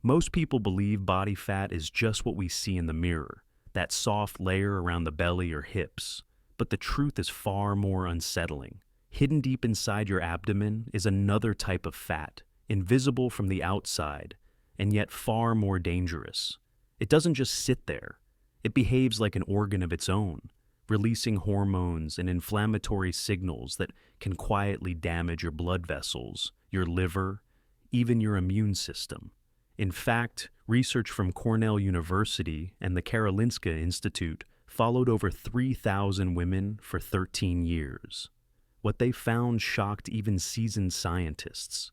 Most people believe body fat is just what we see in the mirror, that soft layer around the belly or hips. But the truth is far more unsettling. Hidden deep inside your abdomen is another type of fat, invisible from the outside, and yet far more dangerous. It doesn't just sit there. It behaves like an organ of its own, releasing hormones and inflammatory signals that can quietly damage your blood vessels, your liver, even your immune system. In fact, research from Cornell University and the Karolinska Institute followed over 3,000 women for 13 years. What they found shocked even seasoned scientists.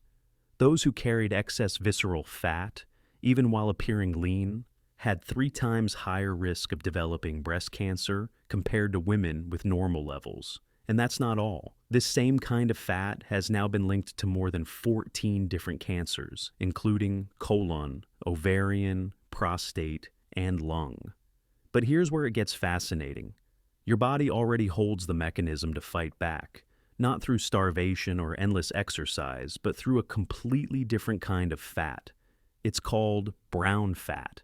Those who carried excess visceral fat, even while appearing lean, had 3 times higher risk of developing breast cancer compared to women with normal levels. And that's not all. This same kind of fat has now been linked to more than 14 different cancers, including colon, ovarian, prostate, and lung. But here's where it gets fascinating. Your body already holds the mechanism to fight back, not through starvation or endless exercise, but through a completely different kind of fat. It's called brown fat.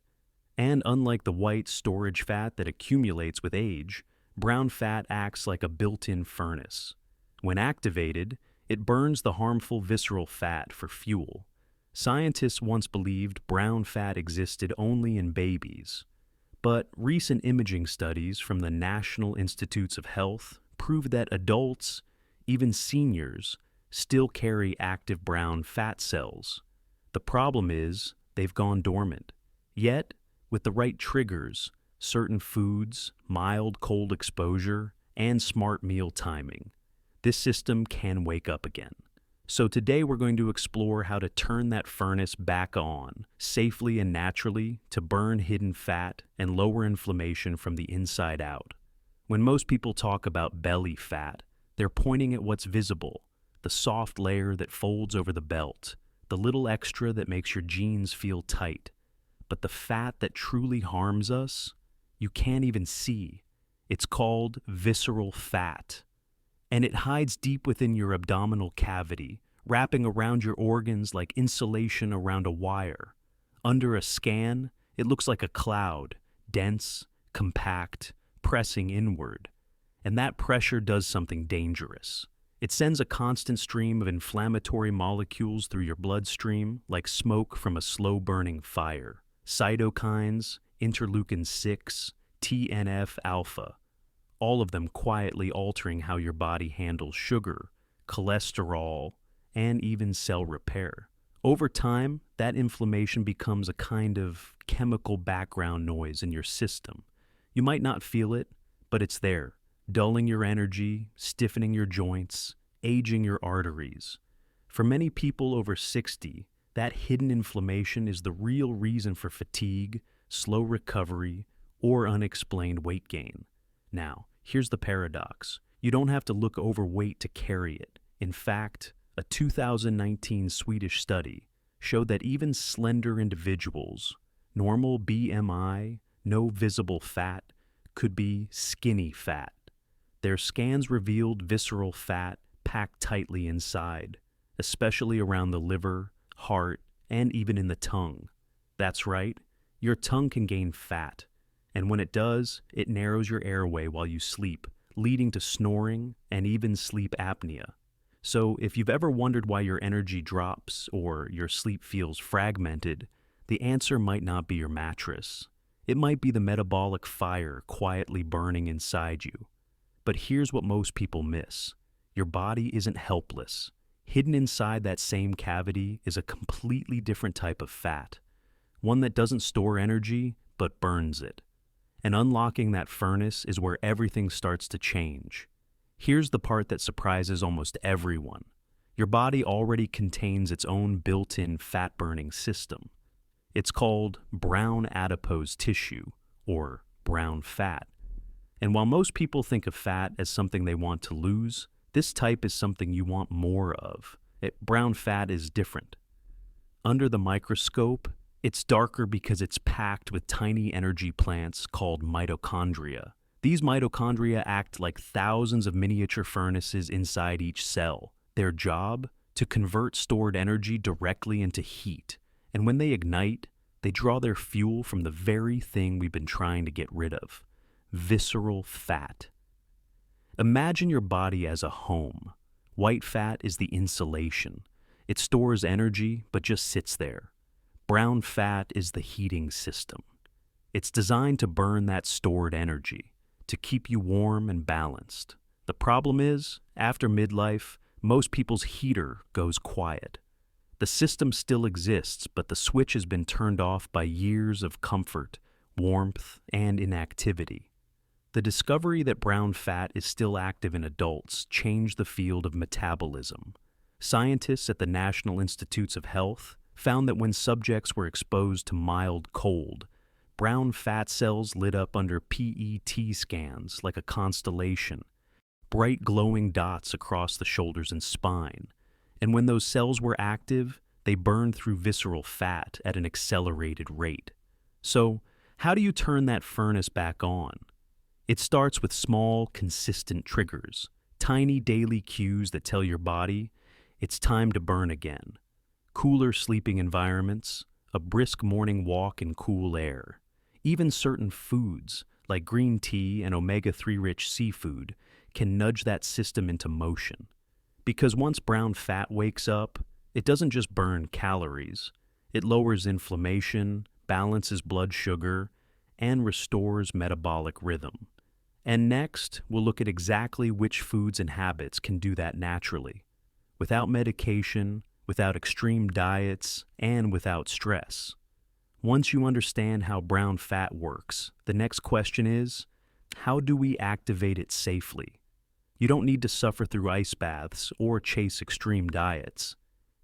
And unlike the white storage fat that accumulates with age, brown fat acts like a built-in furnace. When activated, it burns the harmful visceral fat for fuel. Scientists once believed brown fat existed only in babies. But recent imaging studies from the National Institutes of Health prove that adults, even seniors, still carry active brown fat cells. The problem is they've gone dormant. Yet, with the right triggers, certain foods, mild cold exposure, and smart meal timing, this system can wake up again. So today we're going to explore how to turn that furnace back on, safely and naturally, to burn hidden fat and lower inflammation from the inside out. When most people talk about belly fat, they're pointing at what's visible, the soft layer that folds over the belt, the little extra that makes your jeans feel tight. But the fat that truly harms us, you can't even see. It's called visceral fat. And it hides deep within your abdominal cavity, wrapping around your organs like insulation around a wire. Under a scan, it looks like a cloud, dense, compact, pressing inward. And that pressure does something dangerous. It sends a constant stream of inflammatory molecules through your bloodstream like smoke from a slow-burning fire. Cytokines, interleukin-6, TNF-alpha, all of them quietly altering how your body handles sugar, cholesterol, and even cell repair. Over time, that inflammation becomes a kind of chemical background noise in your system. You might not feel it, but it's there, dulling your energy, stiffening your joints, aging your arteries. For many people over 60, that hidden inflammation is the real reason for fatigue, slow recovery, or unexplained weight gain. Now, here's the paradox. You don't have to look overweight to carry it. In fact, a 2019 Swedish study showed that even slender individuals, normal BMI, no visible fat, could be skinny fat. Their scans revealed visceral fat packed tightly inside, especially around the liver, heart, and even in the tongue. That's right, your tongue can gain fat, and when it does, it narrows your airway while you sleep, leading to snoring and even sleep apnea. So if you've ever wondered why your energy drops or your sleep feels fragmented, the answer might not be your mattress. It might be the metabolic fire quietly burning inside you. But here's what most people miss. Your body isn't helpless. Hidden inside that same cavity is a completely different type of fat, one that doesn't store energy, but burns it. And unlocking that furnace is where everything starts to change. Here's the part that surprises almost everyone. Your body already contains its own built-in fat-burning system. It's called brown adipose tissue, or brown fat. And while most people think of fat as something they want to lose, this type is something you want more of. Brown fat is different. Under the microscope, it's darker because it's packed with tiny energy plants called mitochondria. These mitochondria act like thousands of miniature furnaces inside each cell. Their job? To convert stored energy directly into heat. And when they ignite, They draw their fuel from the very thing we've been trying to get rid of: visceral fat. Imagine your body as a home. White fat is the insulation. It stores energy, but just sits there. Brown fat is the heating system. It's designed to burn that stored energy, to keep you warm and balanced. The problem is, after midlife, most people's heater goes quiet. The system still exists, but the switch has been turned off by years of comfort, warmth, and inactivity. The discovery that brown fat is still active in adults changed the field of metabolism. Scientists at the National Institutes of Health found that when subjects were exposed to mild cold, brown fat cells lit up under PET scans like a constellation, bright glowing dots across the shoulders and spine. And when those cells were active, they burned through visceral fat at an accelerated rate. So, how do you turn that furnace back on? It starts with small, consistent triggers, tiny daily cues that tell your body it's time to burn again. Cooler sleeping environments, a brisk morning walk in cool air. Even certain foods, like green tea and omega-3 rich seafood, can nudge that system into motion. Because once brown fat wakes up, it doesn't just burn calories. It lowers inflammation, balances blood sugar, and restores metabolic rhythm. And next, we'll look at exactly which foods and habits can do that naturally, without medication, without extreme diets, and without stress. Once you understand how brown fat works, the next question is, how do we activate it safely? You don't need to suffer through ice baths or chase extreme diets.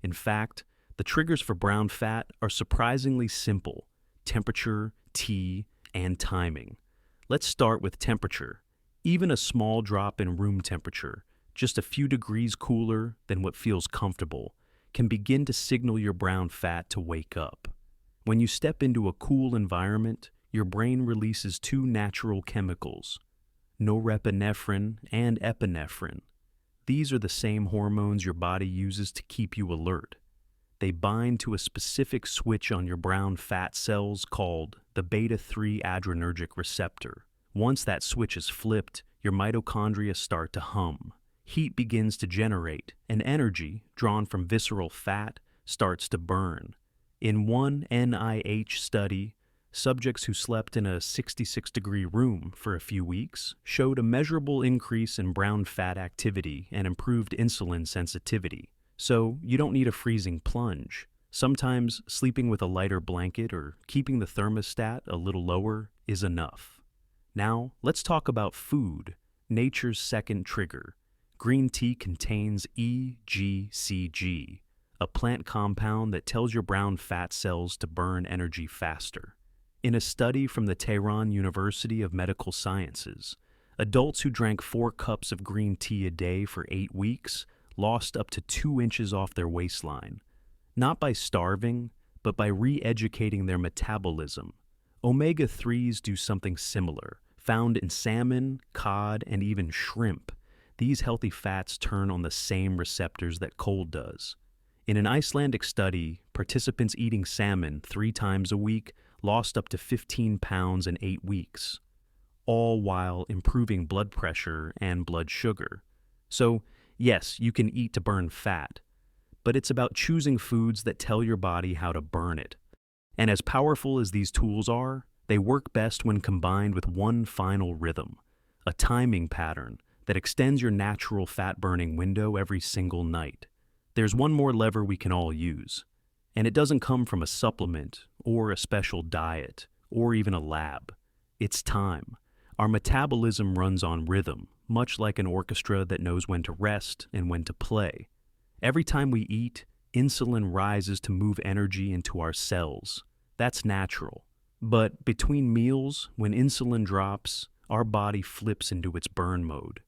In fact, the triggers for brown fat are surprisingly simple: temperature, tea, and timing. Let's start with temperature. Even a small drop in room temperature, just a few degrees cooler than what feels comfortable, can begin to signal your brown fat to wake up. When you step into a cool environment, your brain releases two natural chemicals, norepinephrine and epinephrine. These are the same hormones your body uses to keep you alert. They bind to a specific switch on your brown fat cells called the beta-3 adrenergic receptor. Once that switch is flipped, your mitochondria start to hum. Heat begins to generate, and energy, drawn from visceral fat, starts to burn. In one NIH study, subjects who slept in a 66-degree room for a few weeks showed a measurable increase in brown fat activity and improved insulin sensitivity. So you don't need a freezing plunge. Sometimes sleeping with a lighter blanket or keeping the thermostat a little lower is enough. Now, let's talk about food, nature's second trigger. Green tea contains EGCG, a plant compound that tells your brown fat cells to burn energy faster. In a study from the Tehran University of Medical Sciences, adults who drank 4 cups of green tea a day for 8 weeks lost up to 2 inches off their waistline, not by starving, but by re-educating their metabolism. Omega-3s do something similar, found in salmon, cod, and even shrimp. These healthy fats turn on the same receptors that cold does. In an Icelandic study, participants eating salmon 3 times a week lost up to 15 pounds in 8 weeks, all while improving blood pressure and blood sugar. So, yes, you can eat to burn fat, but it's about choosing foods that tell your body how to burn it. And as powerful as these tools are, they work best when combined with one final rhythm, a timing pattern that extends your natural fat-burning window every single night. There's one more lever we can all use, and it doesn't come from a supplement or a special diet or even a lab. It's time. Our metabolism runs on rhythm, much like an orchestra that knows when to rest and when to play. Every time we eat, insulin rises to move energy into our cells. That's natural. But between meals, when insulin drops, our body flips into its burn mode.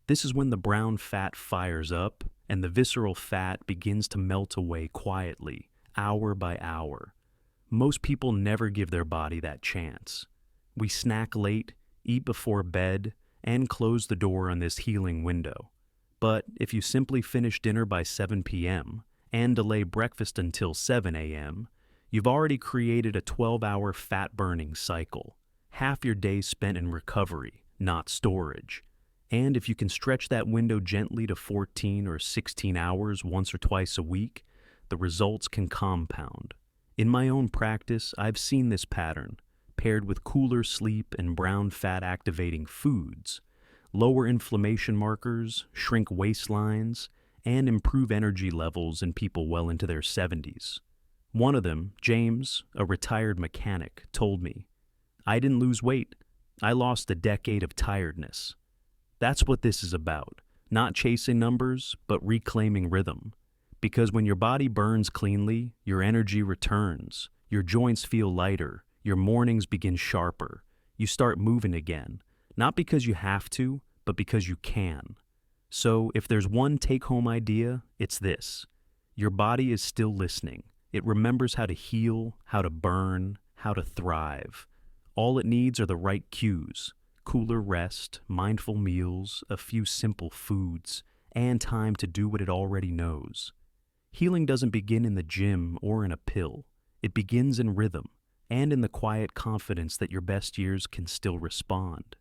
This is when the brown fat fires up and the visceral fat begins to melt away quietly, hour by hour. Most people never give their body that chance. We snack late, eat before bed, and close the door on this healing window. But if you simply finish dinner by 7 p.m. and delay breakfast until 7 a.m., You've already created a 12-hour fat-burning cycle, half your day spent in recovery, not storage. And if you can stretch that window gently to 14 or 16 hours once or twice a week, the results can compound. In my own practice, I've seen this pattern, paired with cooler sleep and brown fat activating foods, lower inflammation markers, shrink waistlines, and improve energy levels in people well into their 70s. One of them, James, a retired mechanic, told me, "I didn't lose weight. I lost a decade of tiredness." That's what this is about, not chasing numbers, but reclaiming rhythm. Because when your body burns cleanly, your energy returns, your joints feel lighter, your mornings begin sharper, you start moving again, not because you have to, but because you can. So if there's one take-home idea, it's this. Your body is still listening. It remembers how to heal, how to burn, how to thrive. All it needs are the right cues: cooler rest, mindful meals, a few simple foods, and time to do what it already knows. Healing doesn't begin in the gym or in a pill. It begins in rhythm and in the quiet confidence that your best years can still respond.